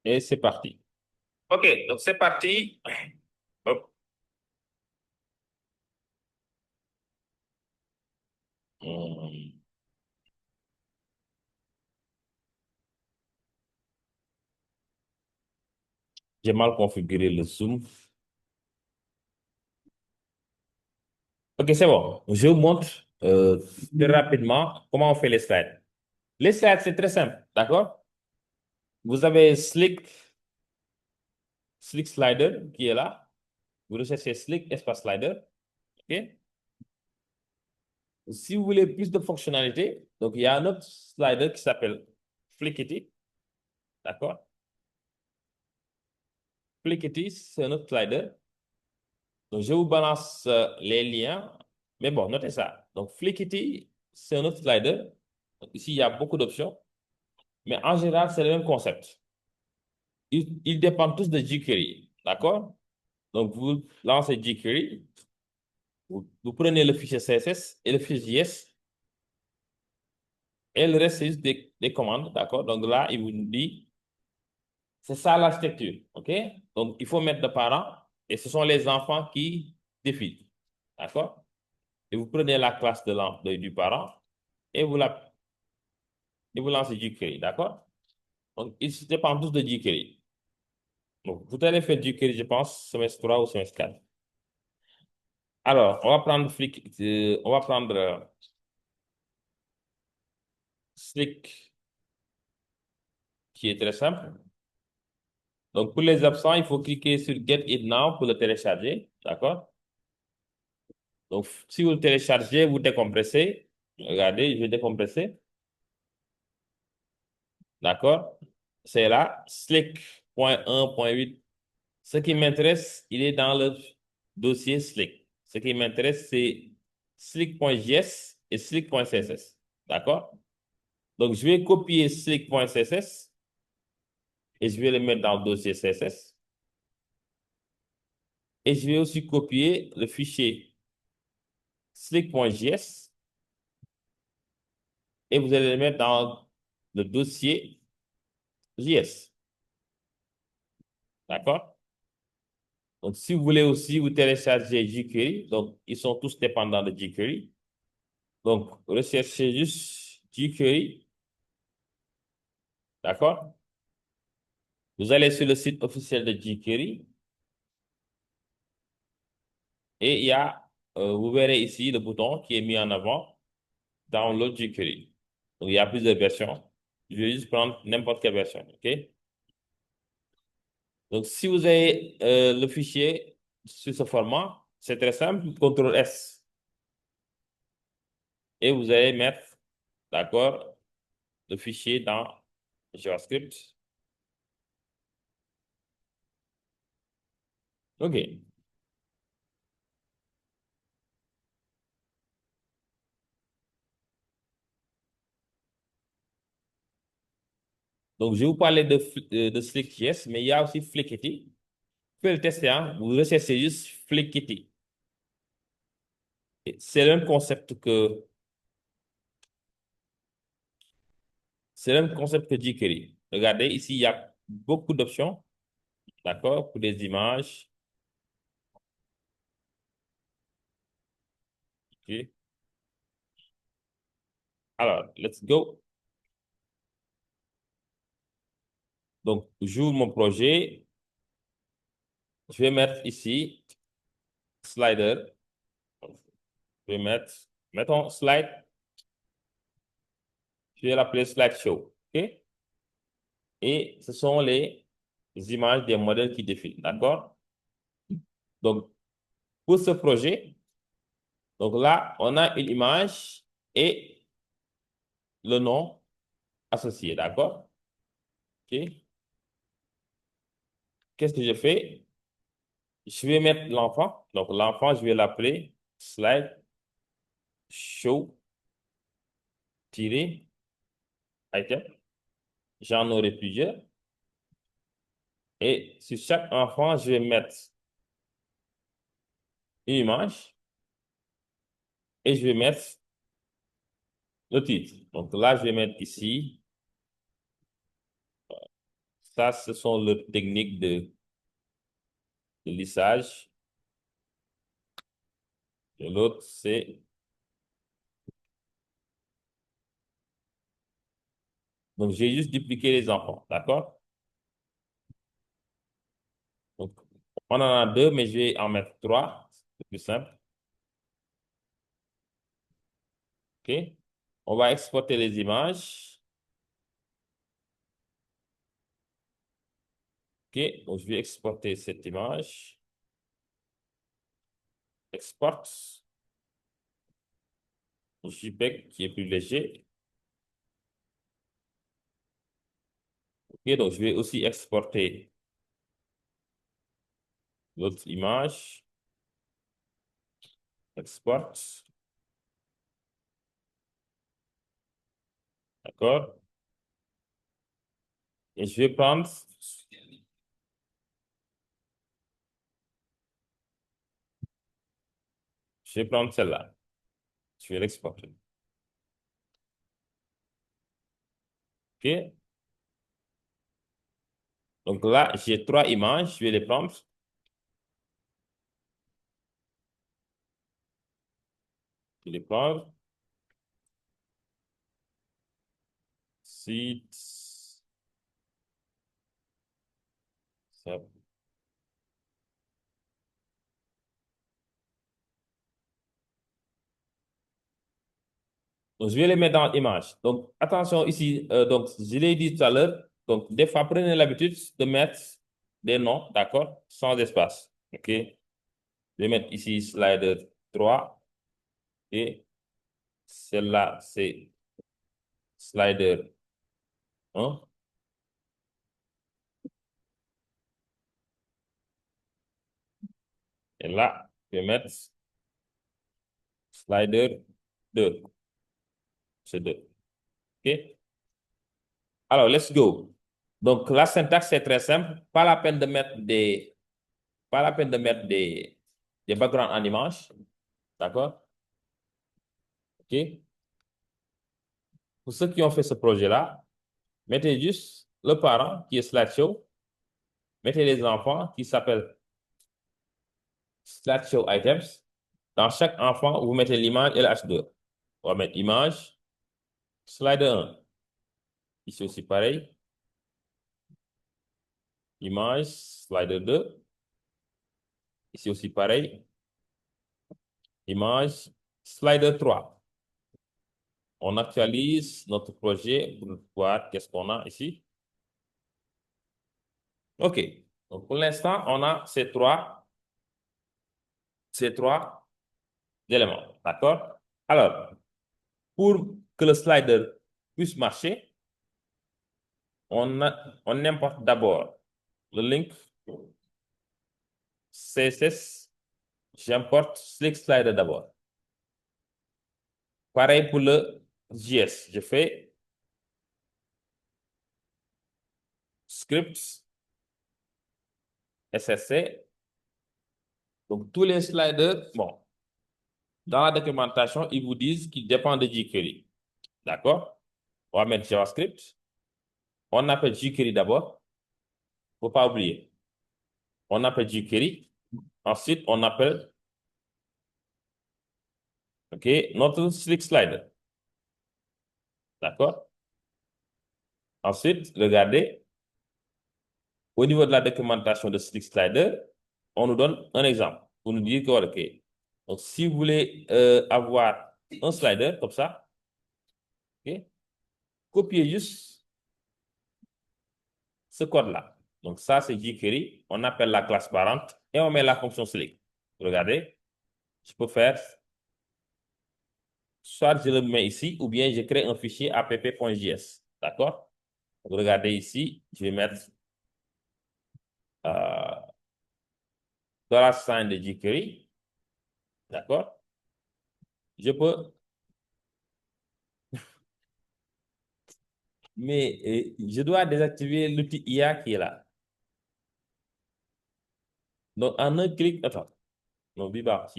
Et c'est parti. OK, donc c'est parti. Hop. Hum, J'ai mal configuré le zoom. OK, c'est bon. Je vous montre très rapidement comment on fait les slides. Les slides, c'est très simple, d'accord? Vous avez Slick Slider qui est là. Vous recherchez Slick Espace Slider. OK? Si vous voulez plus de fonctionnalités, donc il y a un autre slider qui s'appelle Flickity, d'accord? Flickity, c'est un autre slider. Donc, je vous balance les liens. Mais bon, notez ça. Donc, Flickity, c'est un autre slider. Donc, ici, il y a beaucoup d'options. Mais en général, c'est le même concept. Ils dépendent tous de jQuery. D'accord? Donc, vous lancez jQuery. Vous prenez le fichier CSS et le fichier JS. Et le reste, c'est juste des commandes. D'accord? Donc là, il vous dit, c'est ça l'architecture. OK? Donc, il faut mettre de parents. Et ce sont les enfants qui défilent. D'accord? Et vous prenez la classe du parent et et vous lancez jQuery, d'accord? Donc, ils dépendent tous de jQuery. Donc, vous allez faire jQuery, je pense, semestre 3 ou semestre 4. Alors, on va prendre Slick, qui est très simple. Donc, pour les absents, il faut cliquer sur Get It Now pour le télécharger, d'accord? Donc, si vous le téléchargez, vous décompressez. Regardez, je vais décompresser, d'accord? C'est là, Slick.1.8. Ce qui m'intéresse, il est dans le dossier Slick. Ce qui m'intéresse, c'est slick.js et slick.css. D'accord? Donc, je vais copier slick.css et je vais le mettre dans le dossier CSS. Et je vais aussi copier le fichier slick.js et vous allez le mettre dans le dossier JS. D'accord? Donc, si vous voulez aussi vous télécharger jQuery, donc ils sont tous dépendants de jQuery. Donc, recherchez juste jQuery. D'accord? Vous allez sur le site officiel de jQuery et vous verrez ici le bouton qui est mis en avant, Download jQuery. Donc, il y a plusieurs versions. Je vais juste prendre n'importe quelle version. OK? Donc, si vous avez le fichier sur ce format, c'est très simple, CTRL S. Et vous allez mettre, d'accord, le fichier dans JavaScript. OK. Donc, je vais vous parler de Slick.js, mais il y a aussi Flickity. Vous pouvez le tester, hein? Vous recherchez juste Flickity. C'est le même concept c'est le même concept que jQuery. Regardez, ici, il y a beaucoup d'options, d'accord, pour des images. OK. Alors, let's go. Donc, j'ouvre mon projet. Je vais mettre ici slider. Je vais mettons slide. Je vais l'appeler slideshow. OK? Et ce sont les images des modèles qui défilent, d'accord? Donc, pour ce projet, donc là, on a une image et le nom associé, d'accord? OK? Qu'est-ce que je fais? Je vais mettre l'enfant. Donc, l'enfant, je vais l'appeler slide show item. J'en aurai plusieurs. Et sur chaque enfant, je vais mettre une image et je vais mettre le titre. Donc là, je vais mettre ici Ça, ce sont les techniques de lissage. Et l'autre, c'est... Donc, j'ai juste dupliqué les enfants, d'accord? Donc, on en a deux, mais je vais en mettre trois. C'est plus simple. OK? On va exporter les images. OK? Donc, je vais exporter cette image. Export. JPEG qui est plus léger. OK? Donc, je vais aussi exporter l'autre image. Export. D'accord? Et je vais prendre celle-là. Je vais l'exporter. OK? Donc là, j'ai trois images. Je vais les prendre. Je vais les prendre. Site. Ça. Donc, je vais les mettre dans l'image. Donc, attention ici. Donc, je l'ai dit tout à l'heure. Donc, des fois, prenez l'habitude de mettre des noms, d'accord, sans espace. OK? Je vais mettre ici slider 3 et celle-là, c'est slider 1. Et là, je vais mettre slider 2. C'est 2. OK? Alors, let's go. Donc, la syntaxe, c'est très simple. Pas la peine de mettre pas la peine de mettre des backgrounds en image. D'accord? OK? Pour ceux qui ont fait ce projet-là, mettez juste le parent qui est slideshow. Mettez les enfants qui s'appellent slideshow items. Dans chaque enfant, vous mettez l'image et le H2. On va mettre image, slider 1. Ici aussi pareil. Image, slider 2. Ici aussi pareil. Image, slider 3. On actualise notre projet pour voir qu'est-ce qu'on a ici. OK. Donc, pour l'instant, on a ces trois éléments. D'accord? Alors, pour que le slider puisse marcher, on importe d'abord le link CSS. J'importe Slick Slider d'abord. Pareil pour le JS. Je fais scripts SSC. Donc, tous les sliders, bon, dans la documentation, ils vous disent qu'ils dépendent de jQuery. D'accord? On va mettre JavaScript. On appelle jQuery d'abord. Faut pas oublier. On appelle jQuery. Ensuite, on appelle, OK, notre Slick Slider. D'accord? Ensuite, regardez, au niveau de la documentation de Slick Slider, on nous donne un exemple pour nous dire que, OK, donc si vous voulez avoir un slider comme ça, OK, copiez juste ce code-là. Donc ça, c'est jQuery. On appelle la classe parente et on met la fonction select. Regardez, je peux faire, soit je le mets ici ou bien je crée un fichier app.js. D'accord? Regardez ici, je vais mettre euh, $sign de jQuery. D'accord? Je peux, mais je dois désactiver l'outil IA qui est là. Donc, en un clic, attends, non, bibar,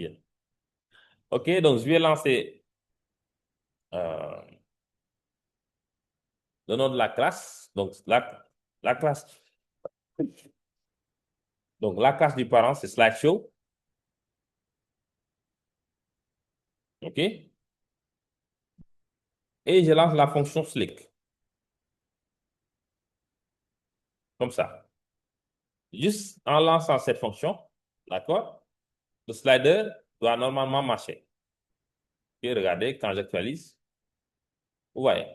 OK, donc je vais lancer le nom de la classe. Donc, la classe, Donc, la classe du parent, c'est slideshow. OK? Et je lance la fonction Slick. Comme ça. Juste en lançant cette fonction, d'accord? Le slider doit normalement marcher. Et regardez, quand j'actualise, vous voyez.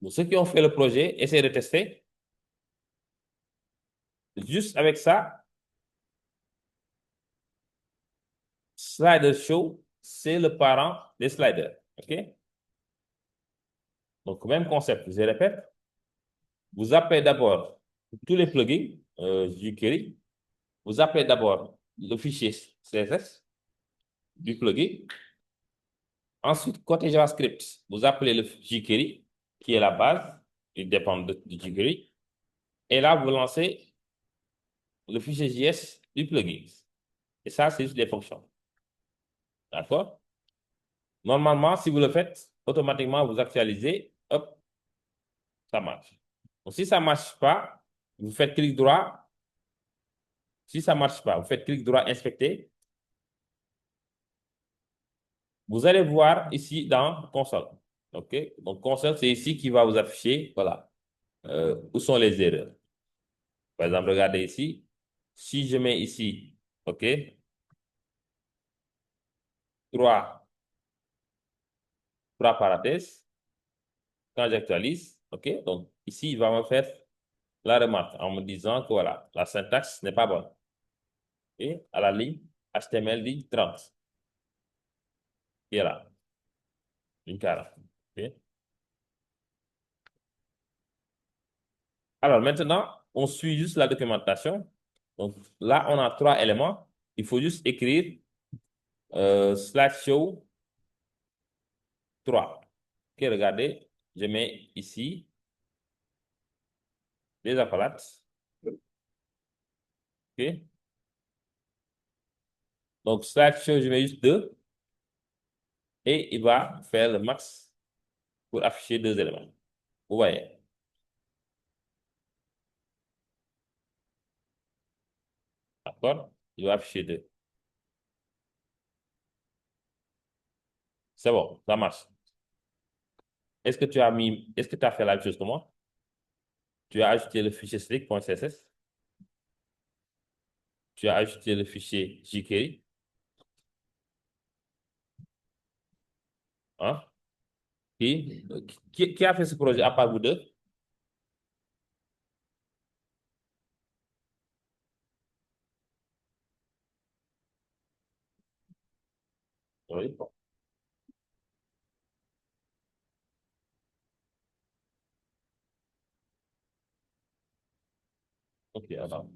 Pour ceux qui ont fait le projet, essayez de tester. Juste avec ça, Slider Show, c'est le parent des sliders. OK? Donc, même concept, je répète. Vous appelez d'abord tous les plugins jQuery. Vous appelez d'abord le fichier CSS du plugin. Ensuite, côté JavaScript, vous appelez le jQuery, qui est la base, il dépend du jQuery. Et là, vous lancez le fichier JS du plugin. Et ça, c'est juste des fonctions. D'accord? Normalement, si vous le faites, automatiquement, vous actualisez, hop, ça marche. Donc, si ça ne marche pas, vous faites clic droit. Si ça ne marche pas, vous faites clic droit, inspecter. Vous allez voir ici dans console. OK? Donc, console, c'est ici qui va vous afficher, voilà, où sont les erreurs. Par exemple, regardez ici. Si je mets ici, OK, 3 parenthèses, quand j'actualise, OK, donc ici, il va me faire la remarque en me disant que voilà, la syntaxe n'est pas bonne. Et à la ligne HTML dit 30. Et là, une 40. OK? Alors maintenant, on suit juste la documentation. Donc là, on a 3 éléments. Il faut juste écrire slideshow 3. OK, regardez, je mets ici les accolades. OK? Donc slideshow, je mets juste 2 et il va faire le max pour afficher 2 éléments. Vous voyez? D'accord? Il va afficher 2. C'est bon, ça marche. Est-ce que tu as fait la même chose que moi? Tu as ajouté le fichier slick.css. Tu as ajouté le fichier jQuery. Hein? Qui, qui a fait ce projet à part vous deux? Oui. Ok, attends.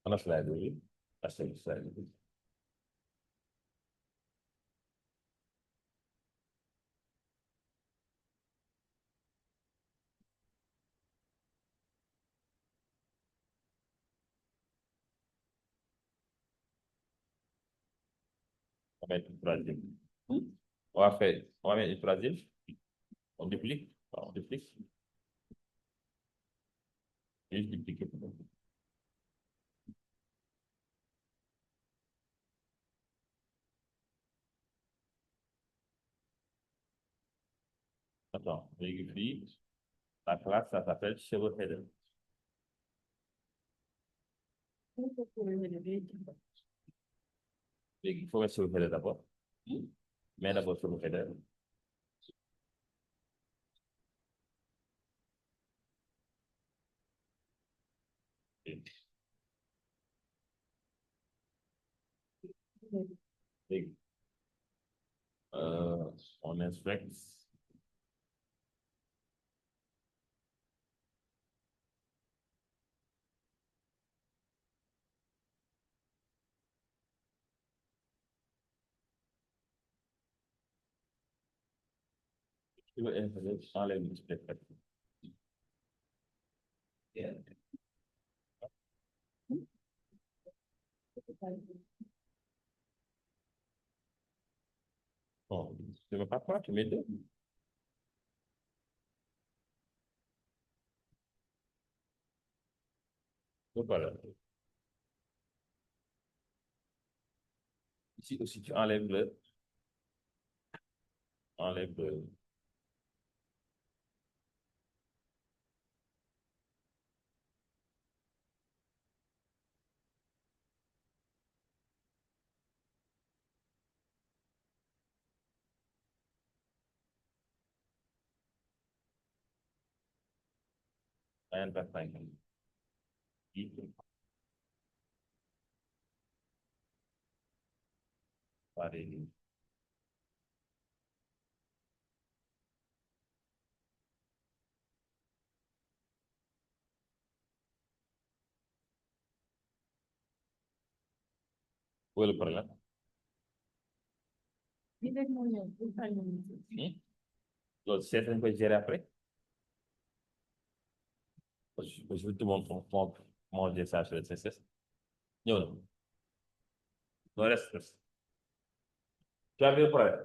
On a slide, oui. Ah, c'est le slide. On va mettre une troisième. On va mettre une troisième. On duplique. On duplique. Juste dupliquer. Attends, vérifie. La classe, ça s'appelle Cheveux Header. Il faut mettre Cheveux Header d'abord. Mets d'abord Cheveux Header. Et, euh, on inspecte. Tu veux insérer, enlève le spectacle. Bon, tu ne veux pas quoi, tu mets deux. Donc voilà. Ici aussi, tu enlèves le, rien de pas pareil. Où est le problème? Hmm? Donc, c'est un peu gérer après. Je vais te montrer comment j'ai ça sur le CSS. Non, non. Non, reste. Tu as vu le problème?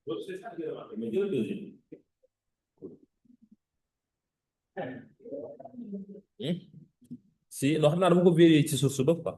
Donc, c'est ça que j'ai remarqué. Mais dis le deuxième. Hmm? Si, non, xam naa dama ko vérifier ci source ba quoi.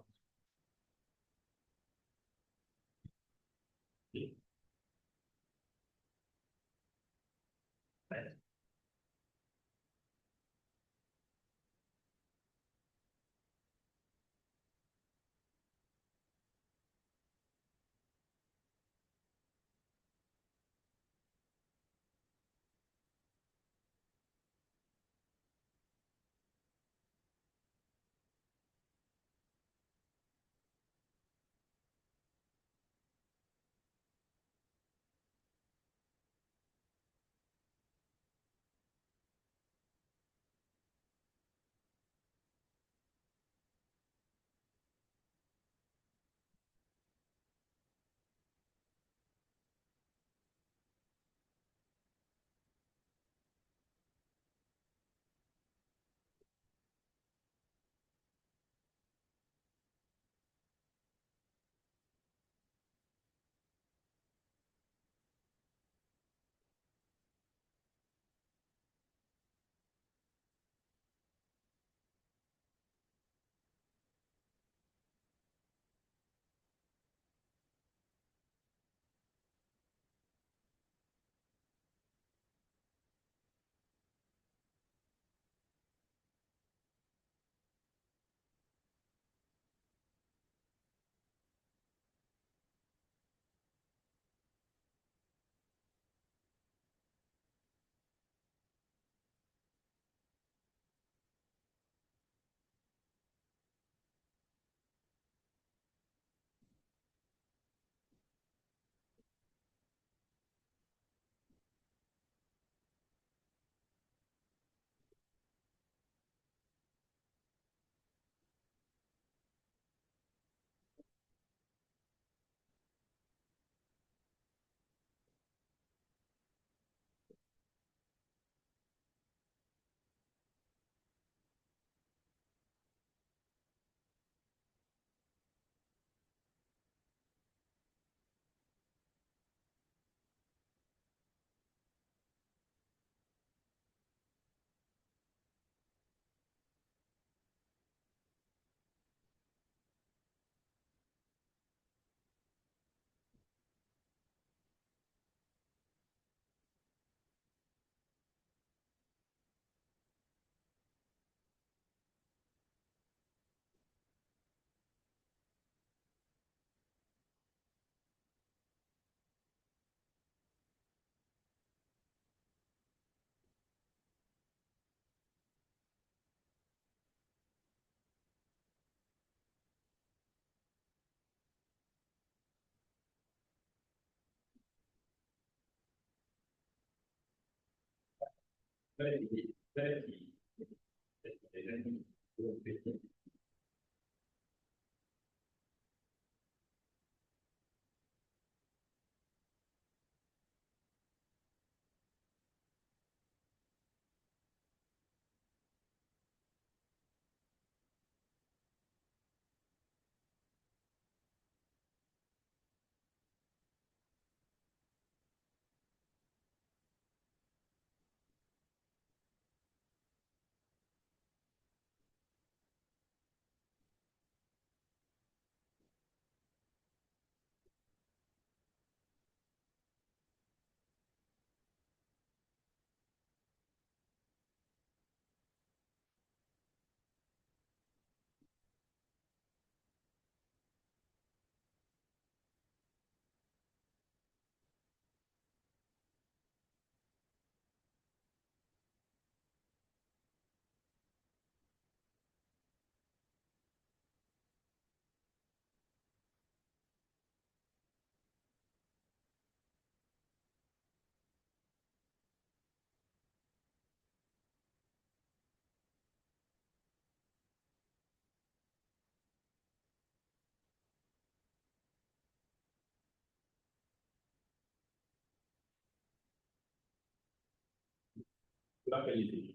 La qualité.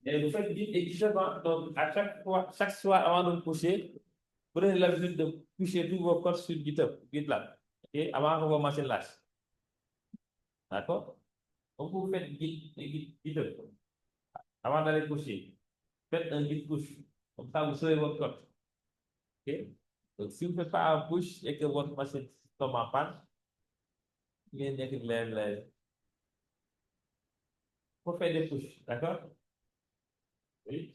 Et vous faites vite et justement, donc à chaque soir avant de coucher, prenez l'habitude de coucher tous vos codes sur GitLab, ok, avant que vos machines lâchent. D'accord? Donc vous faites GitHub avant d'aller coucher. Faites un git push. Comme ça, vous saurez votre code. Ok? Donc si vous ne faites pas un push et que votre machine tombe en panne, il y a il faut faire des push. D'accord? Oui.